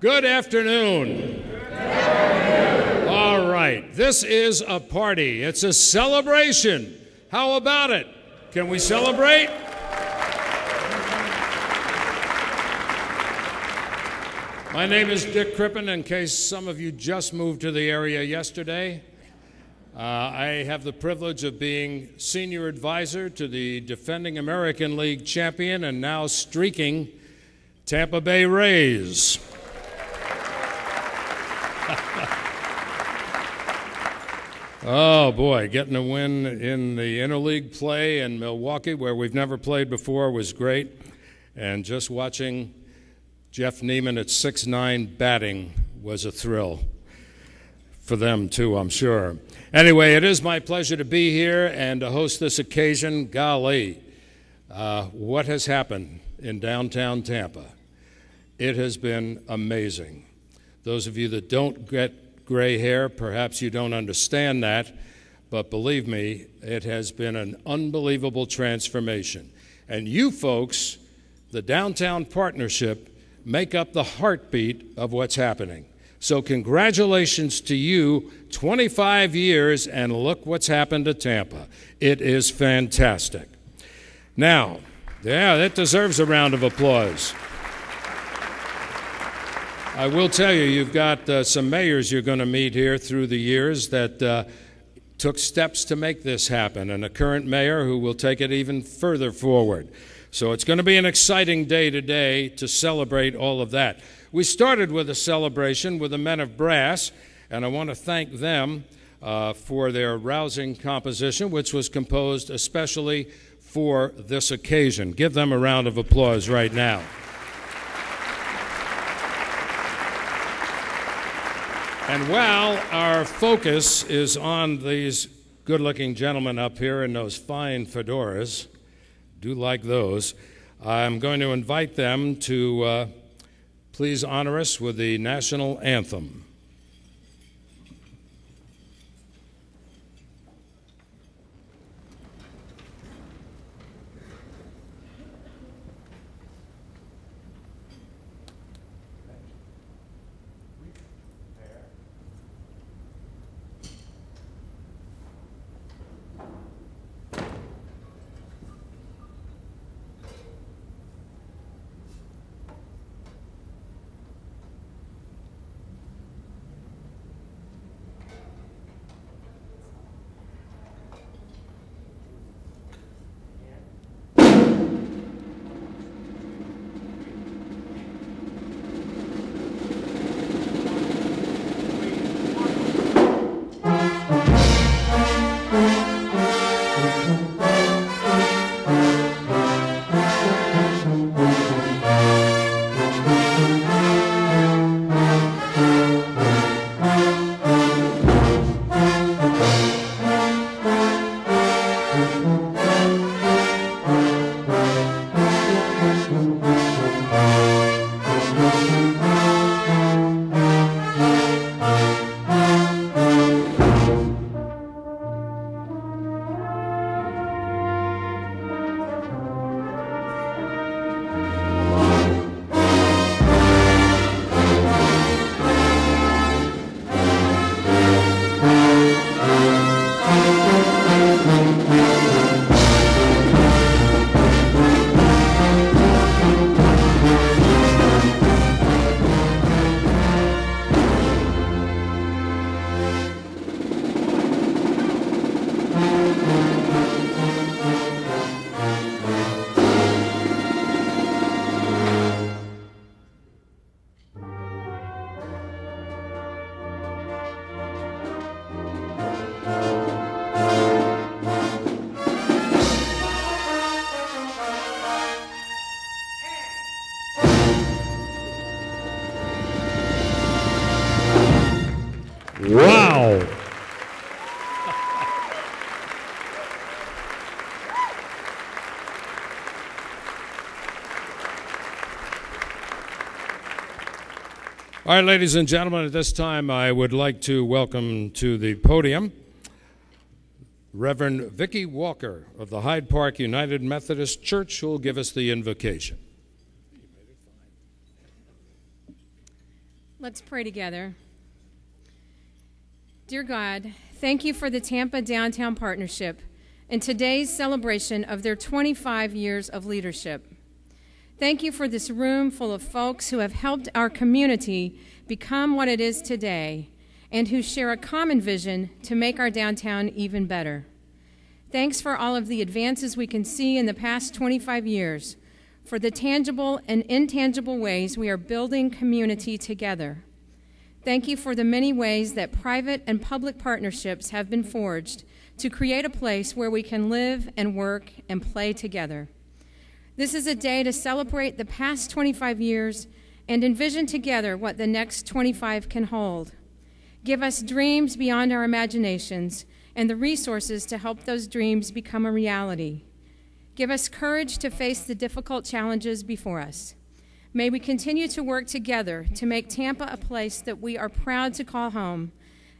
Good afternoon. Good afternoon. All right, this is a party. It's a celebration. How about it? Can we celebrate? My name is Dick Crippen, in case some of you just moved to the area yesterday. I have the privilege of being senior advisor to the defending American League champion and now streaking Tampa Bay Rays. Oh boy, getting a win in the interleague play in Milwaukee, where we've never played before, was great. And just watching Jeff Neiman at 6'9" batting was a thrill for them too, I'm sure. Anyway, it is my pleasure to be here and to host this occasion. Golly, what has happened in downtown Tampa? It has been amazing. Those of you that don't get gray hair, perhaps you don't understand that, but believe me, it has been an unbelievable transformation. And you folks, the Downtown Partnership, make up the heartbeat of what's happening. So congratulations to you, 25 years, and look what's happened to Tampa. It is fantastic. Now, yeah, that deserves a round of applause. I will tell you, you've got some mayors you're going to meet here through the years that took steps to make this happen, and a current mayor who will take it even further forward. So it's going to be an exciting day today to celebrate all of that. We started with a celebration with the Men of Brass, and I want to thank them for their rousing composition, which was composed especially for this occasion. Give them a round of applause right now. And while our focus is on these good-looking gentlemen up here in those fine fedoras, do like those, I'm going to invite them to please honor us with the national anthem. Wow. All right, ladies and gentlemen, at this time I would like to welcome to the podium Reverend Vicki Walker of the Hyde Park United Methodist Church, who will give us the invocation. Let's pray together. Dear God, thank you for the Tampa Downtown Partnership and today's celebration of their 25 years of leadership. Thank you for this room full of folks who have helped our community become what it is today and who share a common vision to make our downtown even better. Thanks for all of the advances we can see in the past 25 years, for the tangible and intangible ways we are building community together. Thank you for the many ways that private and public partnerships have been forged to create a place where we can live and work and play together. This is a day to celebrate the past 25 years and envision together what the next 25 can hold. Give us dreams beyond our imaginations and the resources to help those dreams become a reality. Give us courage to face the difficult challenges before us. May we continue to work together to make Tampa a place that we are proud to call home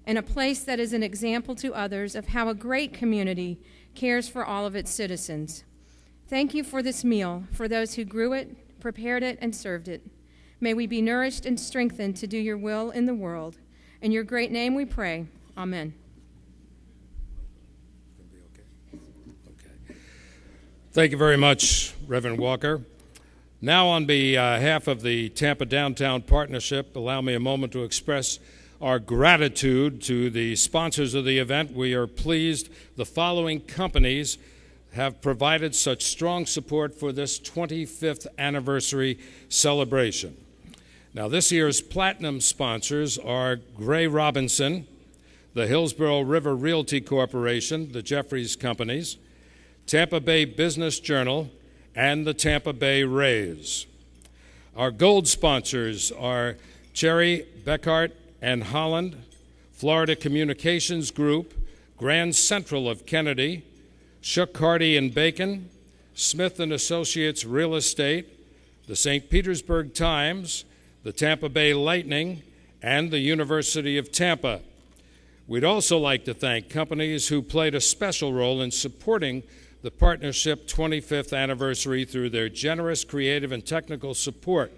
and a place that is an example to others of how a great community cares for all of its citizens. Thank you for this meal, for those who grew it, prepared it, and served it. May we be nourished and strengthened to do your will in the world. In your great name we pray. Amen. Thank you very much, Reverend Walker. Now, on behalf of the Tampa Downtown Partnership, allow me a moment to express our gratitude to the sponsors of the event. We are pleased the following companies have provided such strong support for this 25th anniversary celebration. Now, this year's platinum sponsors are Gray Robinson, the Hillsborough River Realty Corporation, the Jeffries Companies, Tampa Bay Business Journal, and the Tampa Bay Rays. Our gold sponsors are Cherry, Beckhart, and Holland, Florida Communications Group, Grand Central of Kennedy, Shook Hardy and Bacon, Smith & Associates Real Estate, the St. Petersburg Times, the Tampa Bay Lightning, and the University of Tampa. We'd also like to thank companies who played a special role in supporting the Partnership 25th anniversary through their generous, creative, and technical support.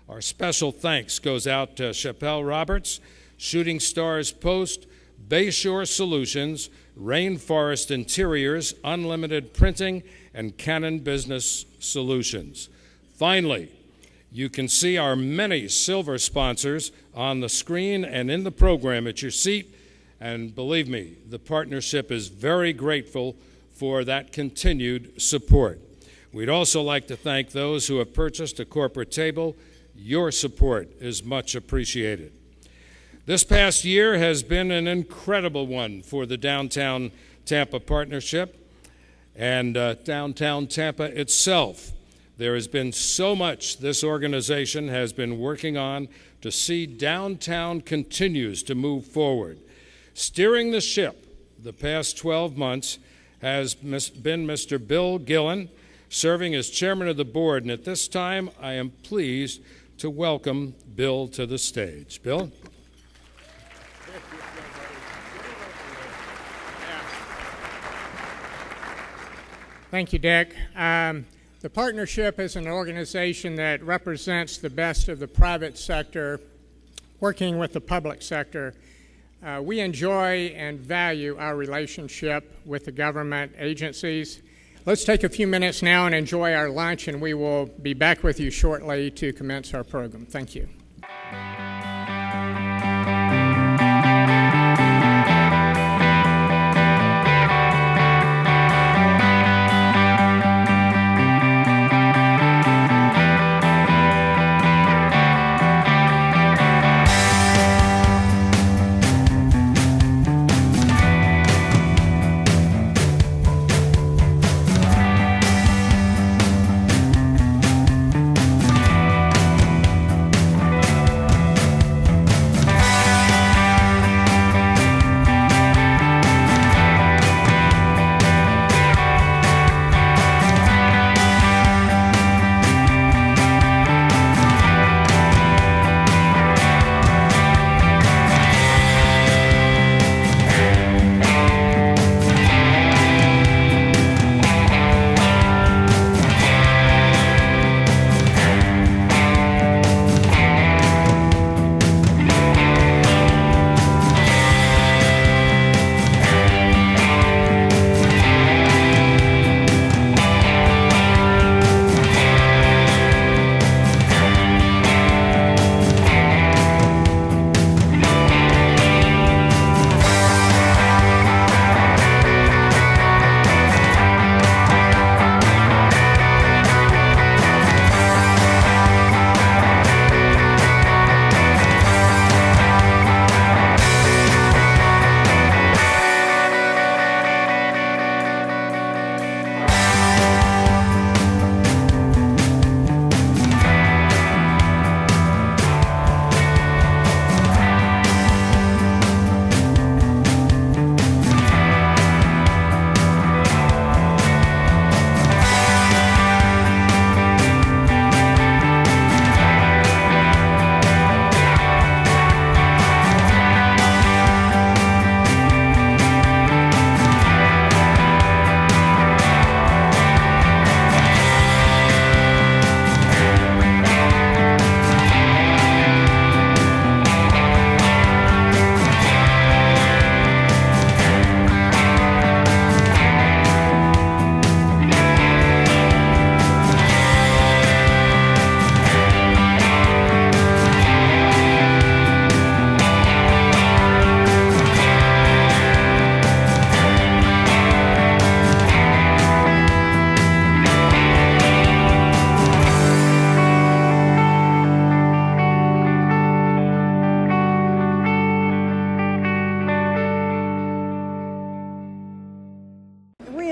Our special thanks goes out to Chappelle Roberts, Shooting Stars Post, Bayshore Solutions, Rainforest Interiors, Unlimited Printing, and Canon Business Solutions. Finally, you can see our many silver sponsors on the screen and in the program at your seat, and believe me, the partnership is very grateful for that continued support. We'd also like to thank those who have purchased a corporate table. Your support is much appreciated. This past year has been an incredible one for the Downtown Tampa Partnership and Downtown Tampa itself. There has been so much this organization has been working on to see downtown continues to move forward. Steering the ship the past 12 months has been Mr. Bill Gillen, serving as chairman of the board. And at this time, I am pleased to welcome Bill to the stage. Bill? Thank you, Dick. The partnership is an organization that represents the best of the private sector working with the public sector. We enjoy and value our relationship with the government agencies. Let's take a few minutes now and enjoy our lunch, and we will be back with you shortly to commence our program. Thank you.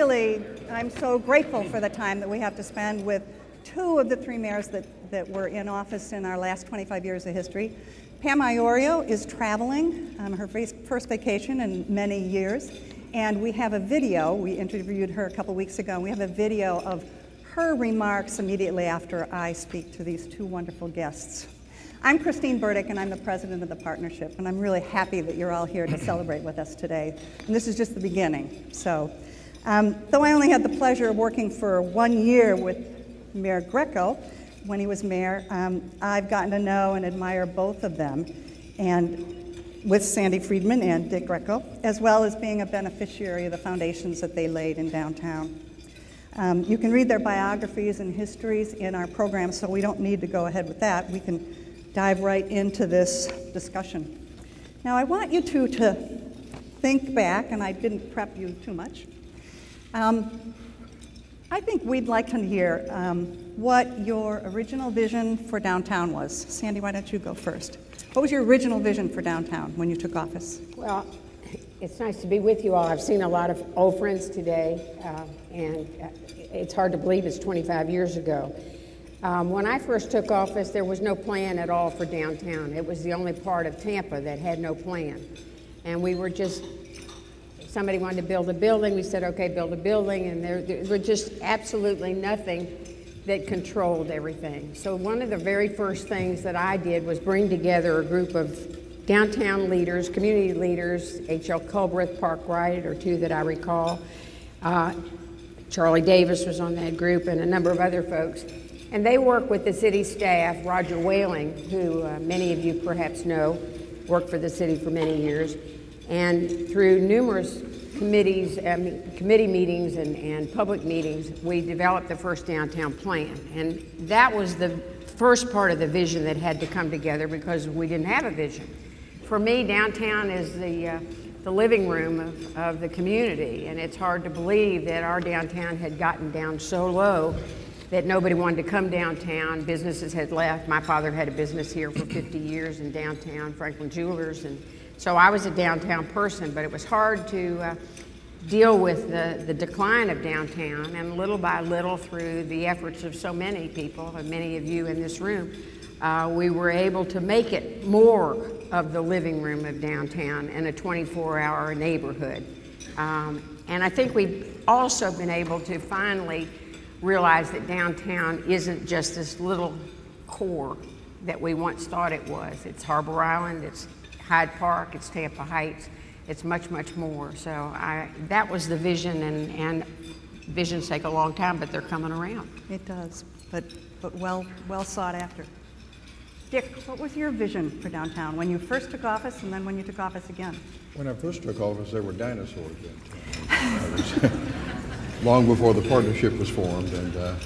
I'm so grateful for the time that we have to spend with two of the three mayors that were in office in our last 25 years of history. Pam Iorio is traveling, her first vacation in many years, and we have a video. We interviewed her a couple weeks ago, and we have a video of her remarks immediately after I speak to these two wonderful guests. I'm Christine Burdick, and I'm the president of the partnership, and I'm really happy that you're all here to celebrate with us today. And this is just the beginning. So, though I only had the pleasure of working for 1 year with Mayor Greco when he was mayor, I've gotten to know and admire both of them, and with Sandy Friedman and Dick Greco, as well as being a beneficiary of the foundations that they laid in downtown. You can read their biographies and histories in our program, so we don't need to go ahead with that. We can dive right into this discussion. Now, I want you two to think back, and I didn't prep you too much. I think we'd like to hear what your original vision for downtown was. Sandy, why don't you go first? What was your original vision for downtown when you took office? Well, it's nice to be with you all. I've seen a lot of old friends today, and it's hard to believe it's 25 years ago. When I first took office, there was no plan at all for downtown. It was the only part of Tampa that had no plan. And we were just, somebody wanted to build a building, we said, okay, build a building, and there was just absolutely nothing that controlled everything. So one of the very first things that I did was bring together a group of downtown leaders, community leaders, H.L. Culbreth, Park Wright, or two that I recall. Charlie Davis was on that group, and a number of other folks. And they work with the city staff, Roger Whaling, who many of you perhaps know, worked for the city for many years. And through numerous committees, committee meetings and public meetings, we developed the first downtown plan. And that was the first part of the vision that had to come together because we didn't have a vision. For me, downtown is the living room of the community, and it's hard to believe that our downtown had gotten down so low that nobody wanted to come downtown. Businesses had left. My father had a business here for 50 years in downtown, Franklin Jewelers, and so I was a downtown person, but it was hard to deal with the decline of downtown, and little by little, through the efforts of so many people, and many of you in this room, we were able to make it more of the living room of downtown and a 24-hour neighborhood. And I think we've also been able to finally realize that downtown isn't just this little core that we once thought it was. It's Harbor Island, it's Hyde Park, it's Tampa Heights, it's much, much more. So that was the vision, and visions take a long time, but they're coming around. It does, but well sought after. Dick, what was your vision for downtown when you first took office and then when you took office again? When I first took office, there were dinosaurs downtown. Long before the partnership was formed, and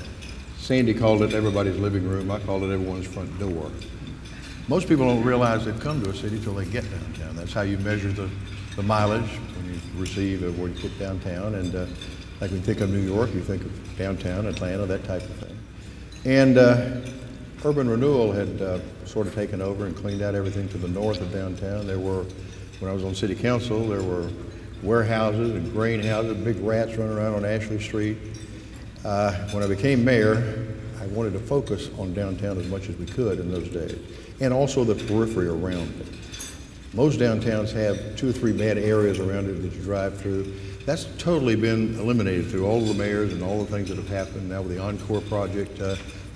Sandy called it everybody's living room. I called it everyone's front door. Most people don't realize they've come to a city till they get downtown. That's how you measure the mileage when you receive when you get downtown. And like when you think of New York, you think of downtown, Atlanta, that type of thing. And urban renewal had sort of taken over and cleaned out everything to the north of downtown. There were, when I was on city council, there were warehouses and grain houses, big rats running around on Ashley Street. When I became mayor, I wanted to focus on downtown as much as we could in those days, and also the periphery around it. Most downtowns have 2 or 3 bad areas around it that you drive through. That's totally been eliminated through all the mayors and all the things that have happened. Now with the Encore project,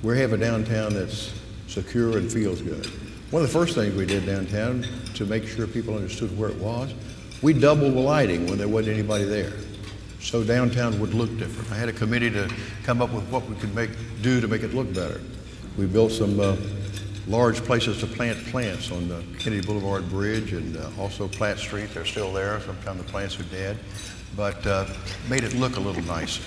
we have a downtown that's secure and feels good. One of the first things we did downtown to make sure people understood where it was, we doubled the lighting when there wasn't anybody there, so downtown would look different. I had a committee to come up with what we could do to make it look better. We built some large places to plant plants on the Kennedy Boulevard Bridge and also Platt Street. They're still there. Sometimes the plants are dead, but made it look a little nicer.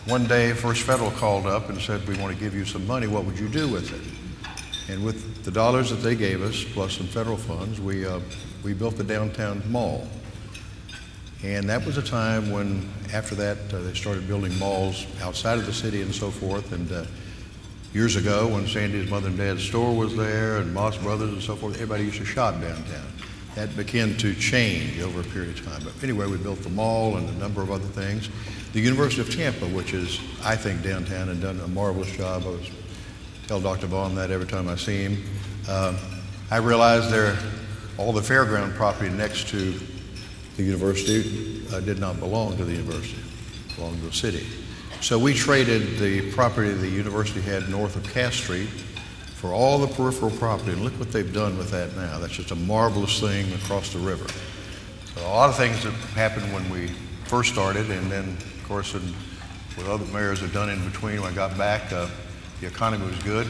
One day, First Federal called up and said, we want to give you some money. What would you do with it? And with the dollars that they gave us, plus some federal funds, we built the downtown mall. And that was a time when, after that, they started building malls outside of the city and so forth. And years ago, when Sandy's mother and dad's store was there, and Moss Brothers and so forth, everybody used to shop downtown. that began to change over a period of time. But anyway, we built the mall and a number of other things. The University of Tampa, which is, I think, downtown and done a marvelous job. I tell Dr. Vaughn that every time I see him. I realized all the fairground property next to the university did not belong to the university, it belonged to the city. So we traded the property the university had north of Cass Street for all the peripheral property, and look what they've done with that now. That's just a marvelous thing across the river. So a lot of things that happened when we first started, and then, of course, with other mayors have done in between. When I got back, the economy was good.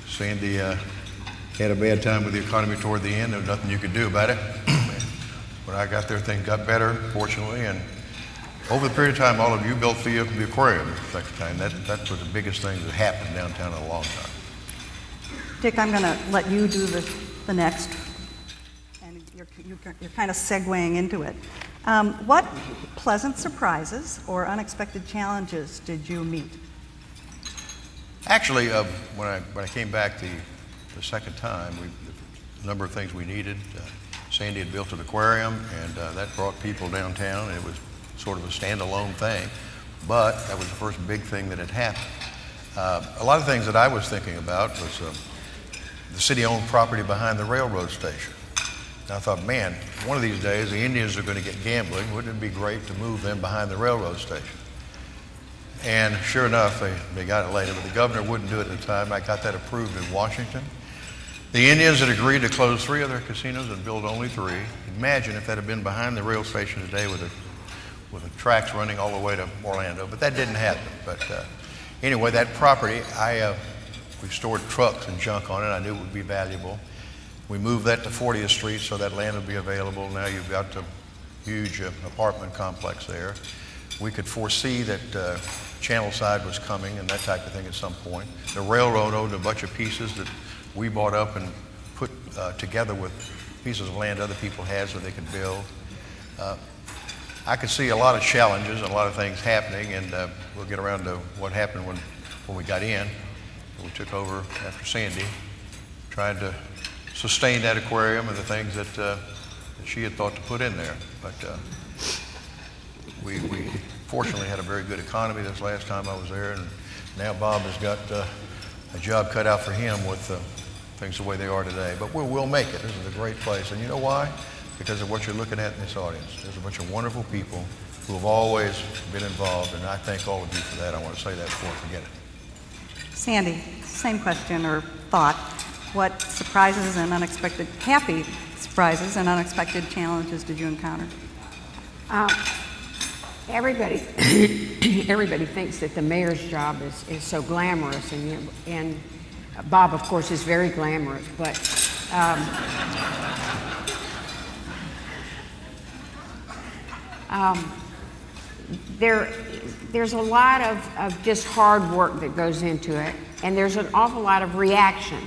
Sandy had a bad time with the economy toward the end. There was nothing you could do about it. When I got there, things got better, fortunately, and over the period of time, all of you built the aquarium the second time. That was the biggest thing that happened downtown in a long time. Dick, I'm going to let you do the next, and you're kind of segueing into it. What pleasant surprises or unexpected challenges did you meet? Actually, when I came back the second time, a number of things we needed. Sandy had built an aquarium, and that brought people downtown. It was sort of a standalone thing, but that was the first big thing that had happened. A lot of things that I was thinking about was the city-owned property behind the railroad station. And I thought, man, one of these days the Indians are going to get gambling. Wouldn't it be great to move them behind the railroad station? And sure enough, they got it later, but the governor wouldn't do it at the time. I got that approved in Washington. The Indians had agreed to close 3 of their casinos and build only 3. Imagine if that had been behind the rail station today with the tracks running all the way to Orlando, but that didn't happen. But anyway, that property, we stored trucks and junk on it. I knew it would be valuable. We moved that to 40th Street so that land would be available. Now you've got the huge apartment complex there. We could foresee that Channel Side was coming and that type of thing at some point. The railroad owned a bunch of pieces that we bought up and put together with pieces of land other people had so they could build. I could see a lot of challenges and a lot of things happening, and we'll get around to what happened when we got in. We took over after Sandy, tried to sustain that aquarium and the things that she had thought to put in there. But we fortunately had a very good economy this last time I was there, and now Bob has got a job cut out for him with things the way they are today. But we'll make it. This is a great place. And you know why? Because of what you're looking at in this audience. There's a bunch of wonderful people who have always been involved, and I thank all of you for that. I want to say that before I forget it. Sandy, same question or thought. What surprises and unexpected, happy surprises and unexpected challenges did you encounter? Everybody thinks that the mayor's job is so glamorous, and Bob, of course, is very glamorous, but there's a lot of just hard work that goes into it, and there's an awful lot of reaction.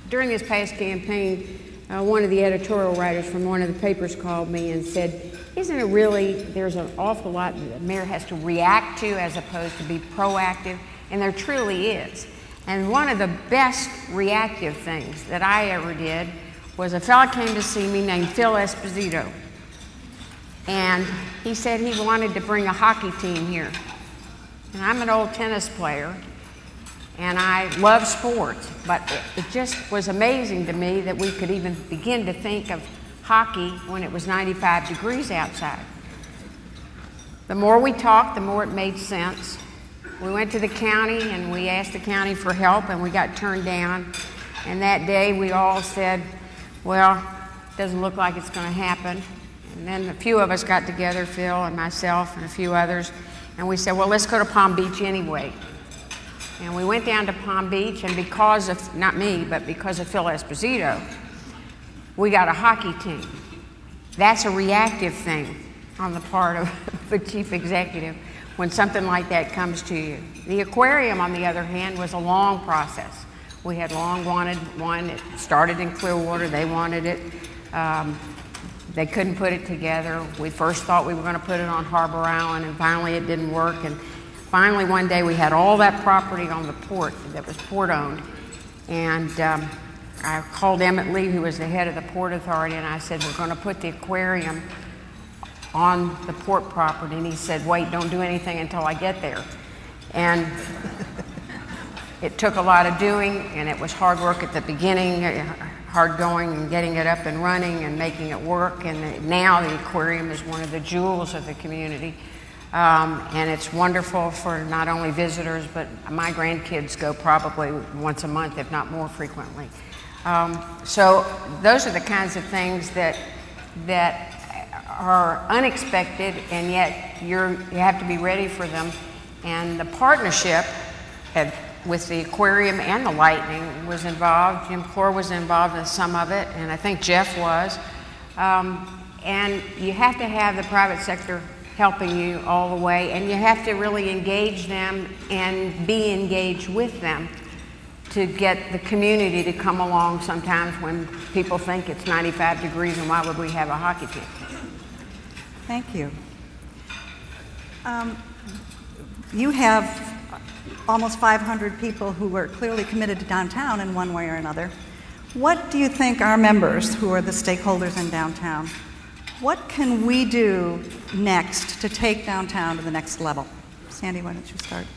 During this past campaign, one of the editorial writers from one of the papers called me and said, isn't it really, there's an awful lot that the mayor has to react to as opposed to be proactive, and there truly is. And one of the best reactive things that I ever did was a fellow came to see me named Phil Esposito. And he said he wanted to bring a hockey team here. And I'm an old tennis player, and I love sports, but it just was amazing to me that we could even begin to think of hockey when it was 95 degrees outside. The more we talked, the more it made sense. We went to the county and we asked the county for help, and we got turned down. And that day we all said, well, it doesn't look like it's going to happen. And then a few of us got together, Phil and myself and a few others, and we said, well, let's go to Palm Beach anyway. And we went down to Palm Beach, and because of, not me, but because of Phil Esposito, we got a hockey team. That's a reactive thing on the part of the chief executive when something like that comes to you. The aquarium, on the other hand, was a long process. We had long wanted one. It started in Clearwater. They wanted it. They couldn't put it together. We first thought we were going to put it on Harbor Island, and finally it didn't work. And finally one day we had all that property on the port that was port-owned, and I called Emmett Lee, who was the head of the Port Authority, and I said, we're going to put the aquarium on the port property. And he said, wait, don't do anything until I get there. And it took a lot of doing, and it was hard work at the beginning, hard going and getting it up and running and making it work. And now the aquarium is one of the jewels of the community. And it's wonderful for not only visitors, but my grandkids go probably once a month, if not more frequently. So those are the kinds of things that are unexpected, and yet you have to be ready for them. And the partnership with the aquarium and the lightning was involved. Jim Clore was involved in some of it, and I think Jeff was. And you have to have the private sector helping you all the way, and you have to really engage them and be engaged with them to get the community to come along sometimes when people think it's 95 degrees and why would we have a hockey team. Thank you. You have almost 500 people who are clearly committed to downtown in one way or another. What do you think our members, who are the stakeholders in downtown, what can we do next to take downtown to the next level? Sandy, why don't you start?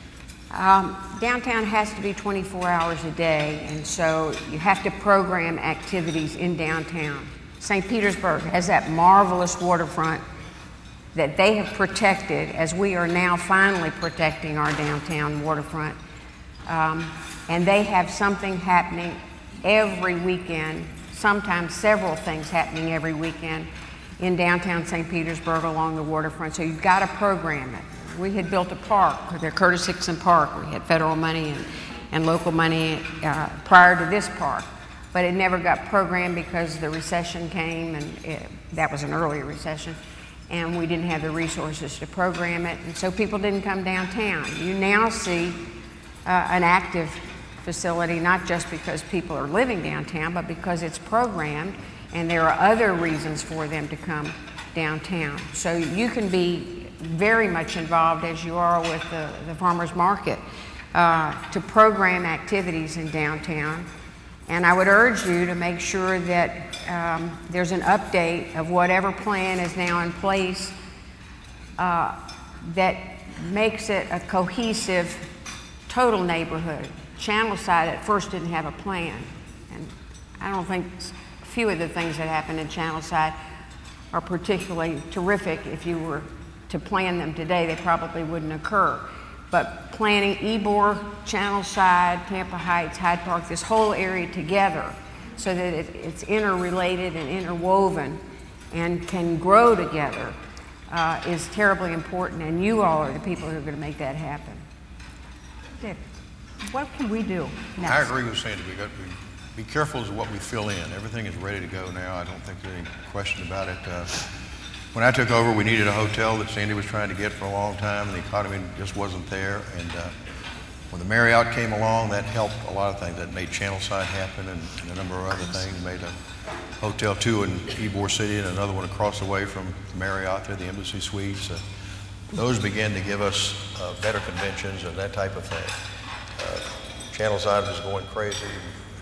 Downtown has to be 24 hours a day, and so you have to program activities in downtown. St. Petersburg has that marvelous waterfront that they have protected, as we are now finally protecting our downtown waterfront. And they have something happening every weekend, sometimes several things happening every weekend in downtown St. Petersburg along the waterfront. So you've got to program it. We had built a park, the Curtis Hickson Park. We had federal money and local money prior to this park, but it never got programmed because the recession came, and that was an earlier recession, and we didn't have the resources to program it, and so people didn't come downtown. You now see an active facility, not just because people are living downtown, but because it's programmed, and there are other reasons for them to come downtown. So you can be very much involved, as you are with the farmers market, to program activities in downtown. And I would urge you to make sure that there's an update of whatever plan is now in place that makes it a cohesive, total neighborhood. Channelside at first didn't have a plan, and I don't think a few of the things that happened in Channelside are particularly terrific. If you were to plan them today, they probably wouldn't occur. But planning Ybor, Channelside, Tampa Heights, Hyde Park, this whole area together so that it's interrelated and interwoven and can grow together is terribly important, and you all are the people who are going to make that happen. Dick, what can we do next? I agree with Sandy. We got to be careful as to what we fill in. Everything is ready to go now. I don't think there's any question about it. When I took over, we needed a hotel that Sandy was trying to get for a long time, and the economy just wasn't there. And when the Marriott came along, that helped a lot of things. That made Channelside happen, and a number of other things. Made a hotel, too, in Ybor City, and another one across the way from the Marriott there, the Embassy Suites. Those began to give us better conventions and that type of thing. Channelside was going crazy.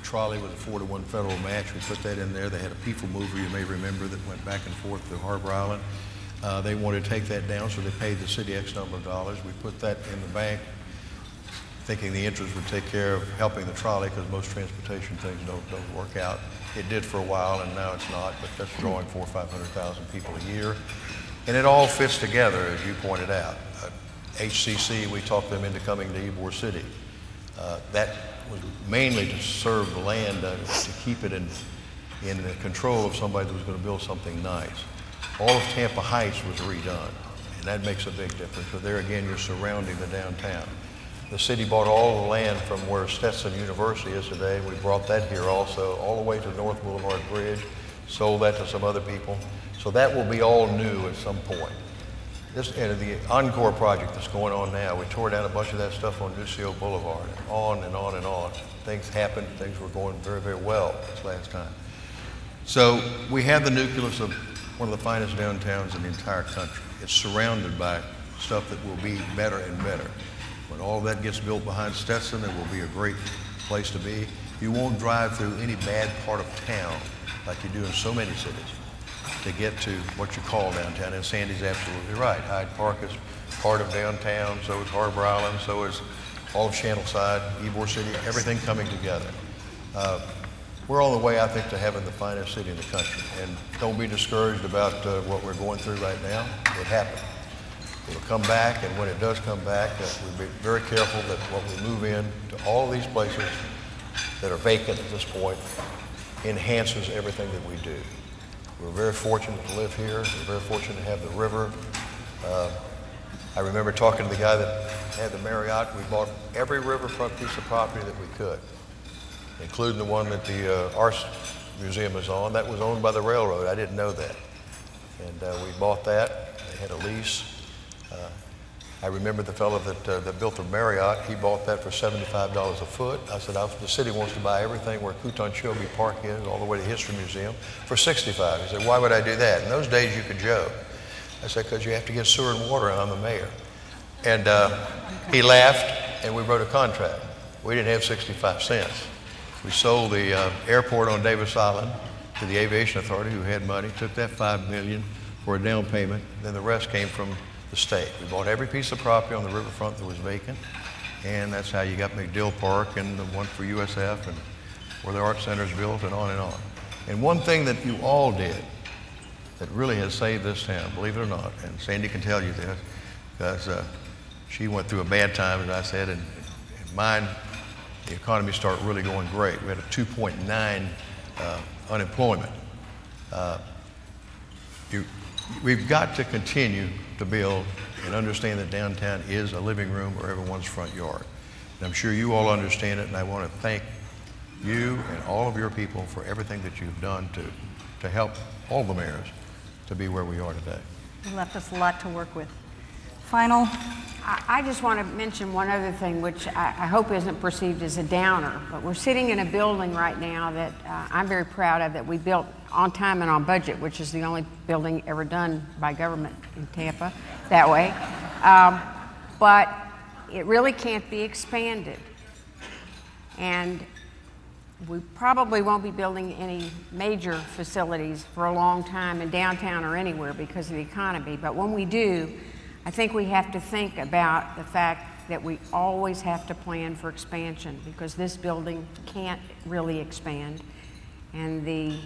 Trolley with a 4-to-1 federal match. We put that in there. They had a people mover, you may remember, that went back and forth to Harbor Island. They wanted to take that down, so they paid the city X number of dollars. We put that in the bank, thinking the interest would take care of helping the trolley, because most transportation things don't work out. It did for a while, and now it's not, but that's drawing 400,000 or 500,000 people a year. And it all fits together, as you pointed out. HCC, we talked them into coming to Ybor City. That was mainly to serve the land, to keep it in the control of somebody that was going to build something nice. All of Tampa Heights was redone, and that makes a big difference. But there again, you're surrounding the downtown. The city bought all the land from where Stetson University is today. We brought that here also, all the way to North Boulevard Bridge, sold that to some other people. So that will be all new at some point. The Encore project that's going on now, we tore down a bunch of that stuff on Lucio Boulevard, on and on and on. Things happened, things were going very, very well this last time. So we have the nucleus of one of the finest downtowns in the entire country. It's surrounded by stuff that will be better and better. When all of that gets built behind Stetson, it will be a great place to be. You won't drive through any bad part of town like you do in so many cities to get to what you call downtown. And Sandy's absolutely right. Hyde Park is part of downtown, so is Harbor Island, so is all of Channelside, Ybor City, everything coming together. We're on the way, I think, to having the finest city in the country. And don't be discouraged about what we're going through right now. It happened. It'll come back, and when it does come back, we'll be very careful that what we move in to all these places that are vacant at this point enhances everything that we do. We're very fortunate to live here. We're very fortunate to have the river. I remember talking to the guy that had the Marriott. We bought every riverfront piece of property that we could, including the one that the Arts Museum is on. That was owned by the railroad. I didn't know that. And we bought that. They had a lease. I remember the fellow that built the Marriott. He bought that for $75 a foot. I said, the city wants to buy everything where Kuton-Shelby Park is, all the way to the History Museum, for $65. He said, why would I do that? In those days, you could joke. I said, because you have to get sewer and water, and I'm the mayor. And he laughed, and we wrote a contract. We didn't have 65 cents. We sold the airport on Davis Island to the Aviation Authority, who had money, took that $5 million for a down payment, then the rest came from the state. We bought every piece of property on the riverfront that was vacant, and that's how you got McDill Park and the one for USF and where the Art Center is built, and on and on. And one thing that you all did that really has saved this town, believe it or not, and Sandy can tell you this, because she went through a bad time, as I said, and mine, the economy started really going great. We had a 2.9 unemployment. We've got to continue to build and understand that downtown is a living room or everyone's front yard. And I'm sure you all understand it, and I want to thank you and all of your people for everything that you've done to help all the mayors to be where we are today. You left us a lot to work with. Final. I just want to mention one other thing, which I hope isn't perceived as a downer, but we're sitting in a building right now that I'm very proud of, that we built on time and on budget, which is the only building ever done by government in Tampa that way. But it really can't be expanded. And we probably won't be building any major facilities for a long time in downtown or anywhere because of the economy. But when we do, I think we have to think about the fact that we always have to plan for expansion, because this building can't really expand, and the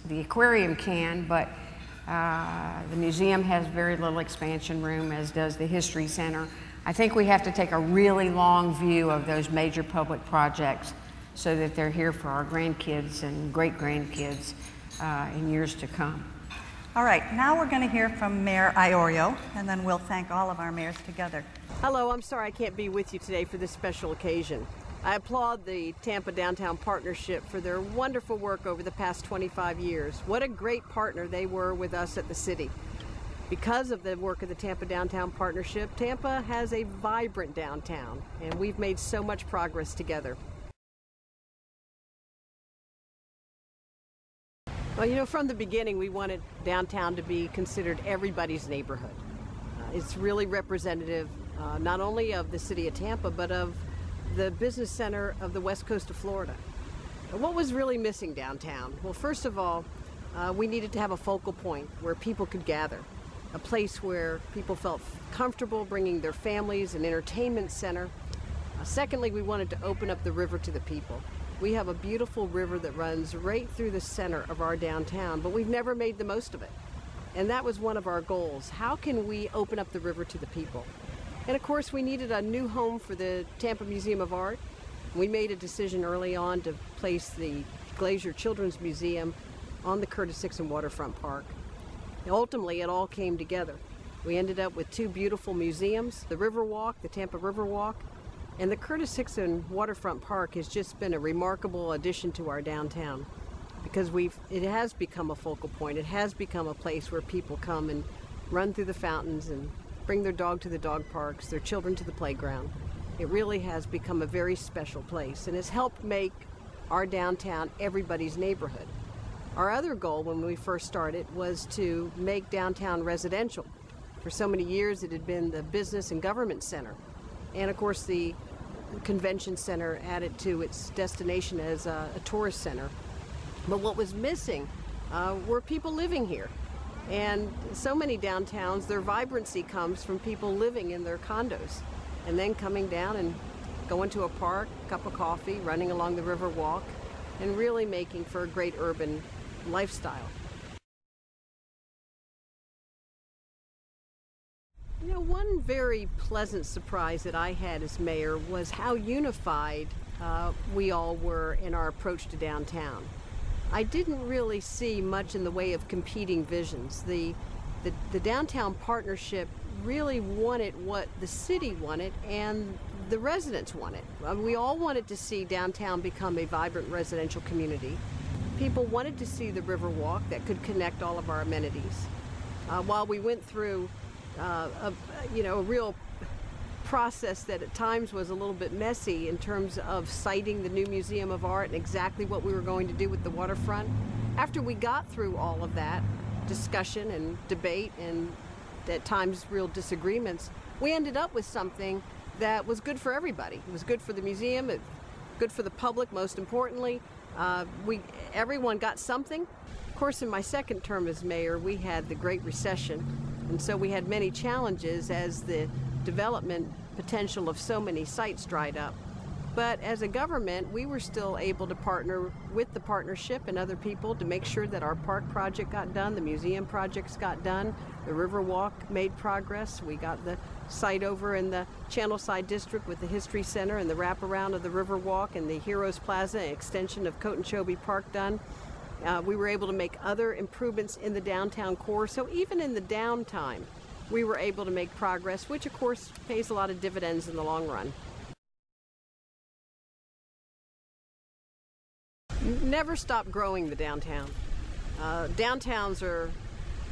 aquarium can, but the museum has very little expansion room, as does the History Center. I think we have to take a really long view of those major public projects so that they're here for our grandkids and great-grandkids in years to come. All right, now we're going to hear from Mayor Iorio, and then we'll thank all of our mayors together. Hello, I'm sorry I can't be with you today for this special occasion. I applaud the Tampa Downtown Partnership for their wonderful work over the past 25 years. What a great partner they were with us at the city. Because of the work of the Tampa Downtown Partnership, Tampa has a vibrant downtown, and we've made so much progress together. Well, you know, from the beginning, we wanted downtown to be considered everybody's neighborhood. It's really representative not only of the city of Tampa, but of the business center of the west coast of Florida. What was really missing downtown? Well, first of all, we needed to have a focal point where people could gather, a place where people felt comfortable bringing their families, an entertainment center. Secondly, we wanted to open up the river to the people. We have a beautiful river that runs right through the center of our downtown, but we've never made the most of it. And that was one of our goals. How can we open up the river to the people? And of course, we needed a new home for the Tampa Museum of Art. We made a decision early on to place the Glazier Children's Museum on the Curtis Hickson Waterfront Park. And ultimately, it all came together. We ended up with two beautiful museums, the Riverwalk, the Tampa Riverwalk, and the Curtis Hickson Waterfront Park has just been a remarkable addition to our downtown, because it has become a focal point. It has become a place where people come and run through the fountains and bring their dog to the dog parks, their children to the playground. It really has become a very special place, and has helped make our downtown everybody's neighborhood. Our other goal when we first started was to make downtown residential. For so many years it had been the business and government center. And of course the Convention Center added to its destination as a tourist center. But what was missing were people living here. And so many downtowns, their vibrancy comes from people living in their condos and then coming down and going to a park, cup of coffee, running along the river walk, and really making for a great urban lifestyle. You know, one very pleasant surprise that I had as mayor was how unified we all were in our approach to downtown. I didn't really see much in the way of competing visions. The Downtown Partnership really wanted what the city wanted and the residents wanted. We all wanted to see downtown become a vibrant residential community. People wanted to see the river walk that could connect all of our amenities. While we went through a real process that at times was a little bit messy in terms of siting the new Museum of Art and exactly what we were going to do with the waterfront. After we got through all of that discussion and debate and at times real disagreements, we ended up with something that was good for everybody. It was good for the museum, good for the public, most importantly. Everyone got something. Of course, in my second term as mayor, we had the Great Recession, and so we had many challenges as the development potential of so many sites dried up. But as a government, we were still able to partner with the partnership and other people to make sure that our park project got done, the museum projects got done, the Riverwalk made progress. We got the site over in the Channelside District with the History Center and the wraparound of the Riverwalk and the Heroes Plaza and extension of Cotonchobee Park done. We were able to make other improvements in the downtown core. So even in the downtime, we were able to make progress, which of course pays a lot of dividends in the long run. Never stop growing the downtown. Downtowns are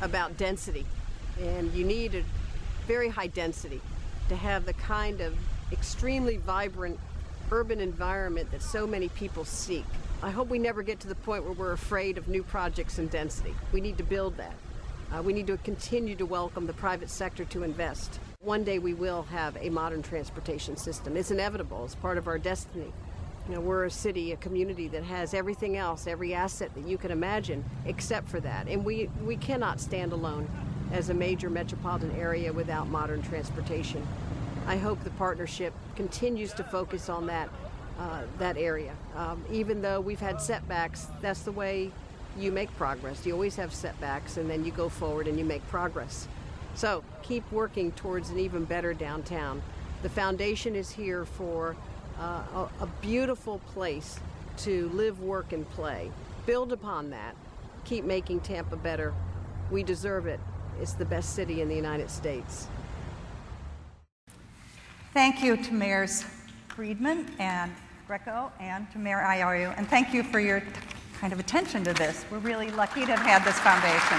about density, and you need a very high density to have the kind of extremely vibrant urban environment that so many people seek. I hope we never get to the point where we're afraid of new projects and density. We need to build that. We need to continue to welcome the private sector to invest. One day we will have a modern transportation system. It's inevitable. It's part of our destiny. You know, we're a city, a community that has everything else, every asset that you can imagine, except for that. And we cannot stand alone as a major metropolitan area without modern transportation. I hope the partnership continues to focus on that area. Even though we've had setbacks, that's the way you make progress. You always have setbacks, and then you go forward and you make progress. So keep working towards an even better downtown. The foundation is here for a beautiful place to live, work, and play. Build upon that. Keep making Tampa better. We deserve it. It's the best city in the United States. Thank you to Mayors Friedman and Greco and to Mayor Iorio, and thank you for your kind of attention to this. We're really lucky to have had this foundation.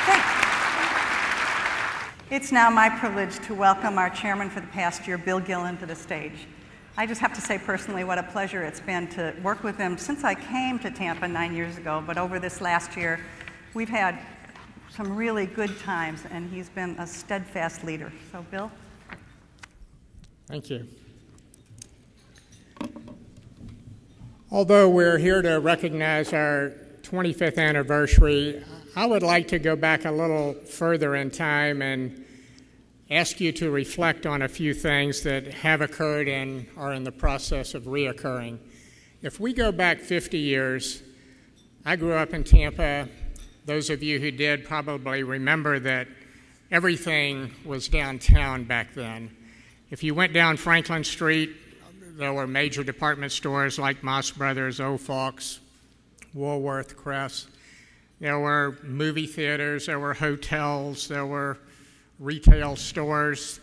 Okay. It's now my privilege to welcome our chairman for the past year, Bill Gillen, to the stage. I just have to say personally what a pleasure it's been to work with him since I came to Tampa 9 years ago, but over this last year, we've had some really good times, and he's been a steadfast leader. So, Bill? Thank you. Although we're here to recognize our 25th anniversary, I would like to go back a little further in time and ask you to reflect on a few things that have occurred and are in the process of reoccurring. If we go back 50 years, I grew up in Tampa. Those of you who did probably remember that everything was downtown back then. If you went down Franklin Street, there were major department stores like Moss Brothers, O'Fox, Woolworth, Crest. There were movie theaters, there were hotels, there were retail stores.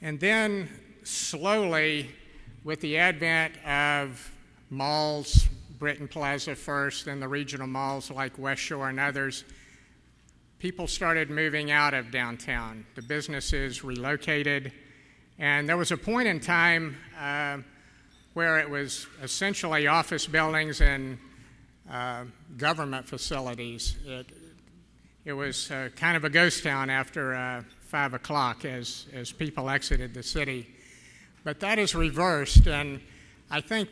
And then slowly, with the advent of malls, Britton Plaza first, then the regional malls like West Shore and others, people started moving out of downtown. The businesses relocated, and there was a point in time where it was essentially office buildings and government facilities. It was kind of a ghost town after 5 o'clock as people exited the city. But that is reversed, and I think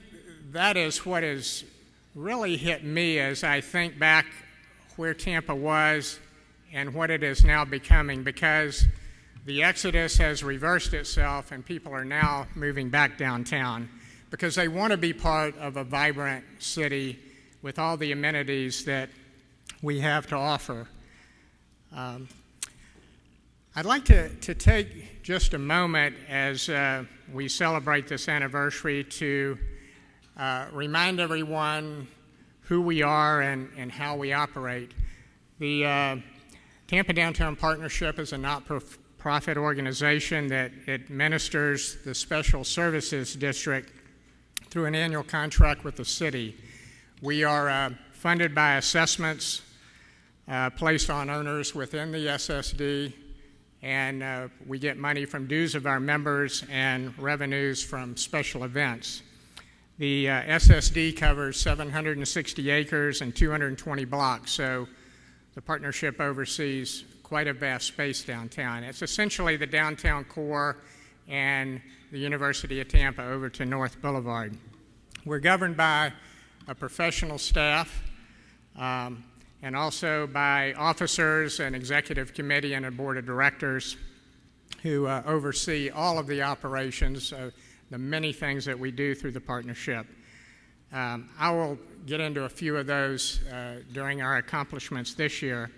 that is what has really hit me as I think back where Tampa was and what it is now becoming, because the exodus has reversed itself and people are now moving back downtown because they want to be part of a vibrant city with all the amenities that we have to offer. I'd like to take just a moment as we celebrate this anniversary to remind everyone who we are and how we operate. The Tampa Downtown Partnership is a not-for-profit organization that administers the Special Services District through an annual contract with the city. We are funded by assessments placed on owners within the SSD, and we get money from dues of our members and revenues from special events. The SSD covers 760 acres and 220 blocks, so the partnership oversees quite a vast space downtown. It's essentially the downtown core and the University of Tampa over to North Boulevard. We're governed by a professional staff and also by officers, an executive committee, and a board of directors who oversee all of the operations, the many things that we do through the partnership. I will get into a few of those during our accomplishments this year.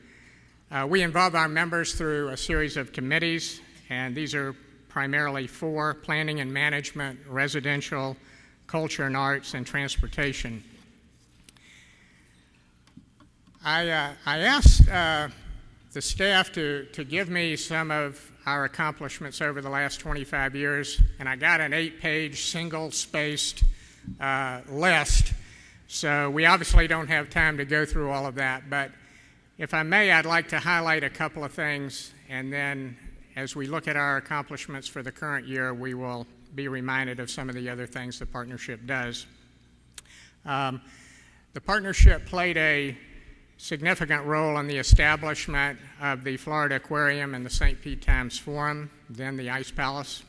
We involve our members through a series of committees, and these are primarily 4: planning and management, residential, culture and arts, and transportation. I asked the staff to give me some of our accomplishments over the last 25 years, and I got an 8-page, single-spaced list. So we obviously don't have time to go through all of that, but if I may, I'd like to highlight a couple of things, and then as we look at our accomplishments for the current year, we will be reminded of some of the other things the partnership does. The partnership played a significant role in the establishment of the Florida Aquarium and the St. Pete Times Forum, then the Ice Palace.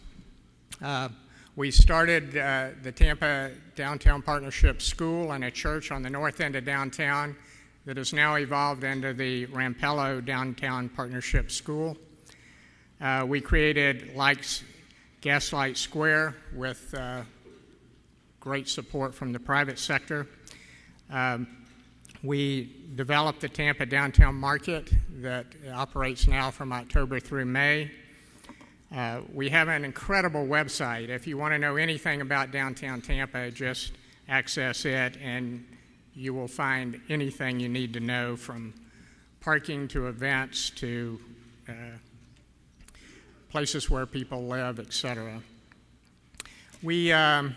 We started the Tampa Downtown Partnership School and a church on the north end of downtown that has now evolved into the Rampello Downtown Partnership School. We created Gaslight Square with great support from the private sector. We developed the Tampa Downtown Market that operates now from October through May. We have an incredible website. If you want to know anything about downtown Tampa, just access it and you will find anything you need to know, from parking to events to places where people live, etc. We have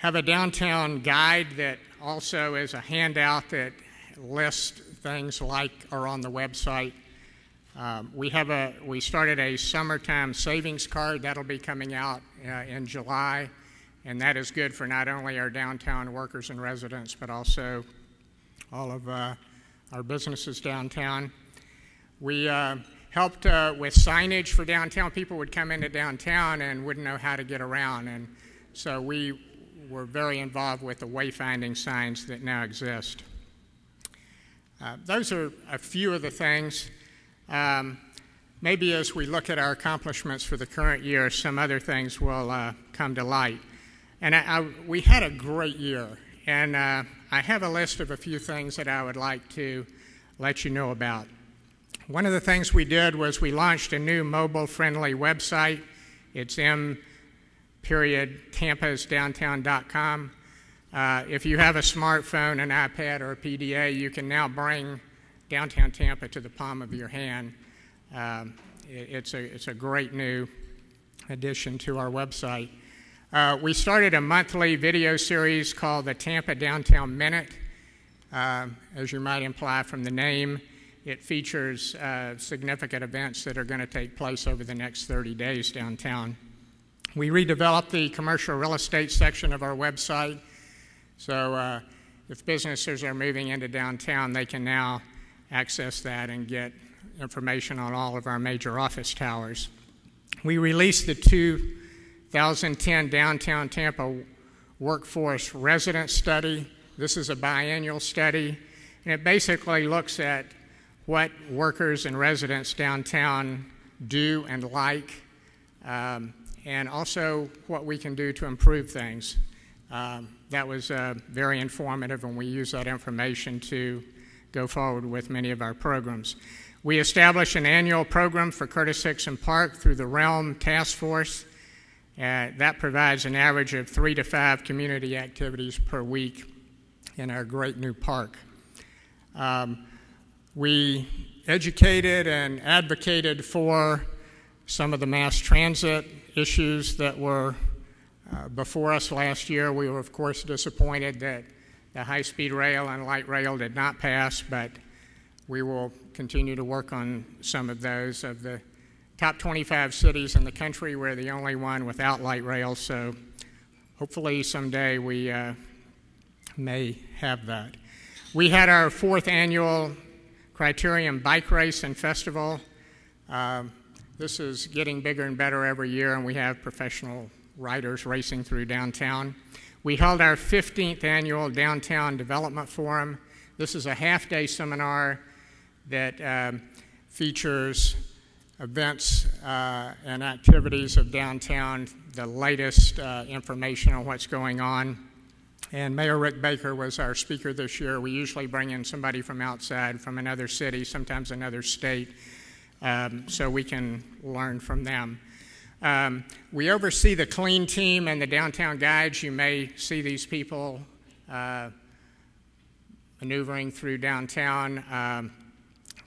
a downtown guide that also is a handout that lists things like are on the website. We started a summertime savings card that'll be coming out in July, and that is good for not only our downtown workers and residents, but also all of our businesses downtown. We helped with signage for downtown. People would come into downtown and wouldn't know how to get around, and so we were very involved with the wayfinding signs that now exist. Those are a few of the things. Maybe as we look at our accomplishments for the current year, some other things will come to light. And we had a great year, and I have a list of a few things that I would like to let you know about. One of the things we did was we launched a new mobile-friendly website. It's m.tampasdowntown.com. If you have a smartphone, an iPad, or a PDA, you can now bring downtown Tampa to the palm of your hand. It's a great new addition to our website. We started a monthly video series called the Tampa Downtown Minute. As you might imply from the name, it features significant events that are going to take place over the next 30 days downtown. We redeveloped the commercial real estate section of our website, so if businesses are moving into downtown, they can now access that and get information on all of our major office towers. We released the 2010 Downtown Tampa Workforce Resident Study. This is a biannual study, and it basically looks at what workers and residents downtown do and like, and also what we can do to improve things. That was very informative, and we use that information to go forward with many of our programs. We established an annual program for Curtis Hickson Park through the Realm Task Force. That provides an average of 3 to 5 community activities per week in our great new park. We educated and advocated for some of the mass transit issues that were before us last year. We were, of course, disappointed that the high-speed rail and light rail did not pass, but we will continue to work on some of those. Of the top 25 cities in the country, we're the only one without light rail, so hopefully someday we may have that. We had our 4th annual Criterium Bike Race and Festival. This is getting bigger and better every year, and we have professional riders racing through downtown. We held our 15th annual Downtown Development Forum. This is a half-day seminar that features events and activities of downtown, the latest information on what's going on. And Mayor Rick Baker was our speaker this year. We usually bring in somebody from outside, from another city, sometimes another state, so we can learn from them. We oversee the clean team and the downtown guides. You may see these people maneuvering through downtown,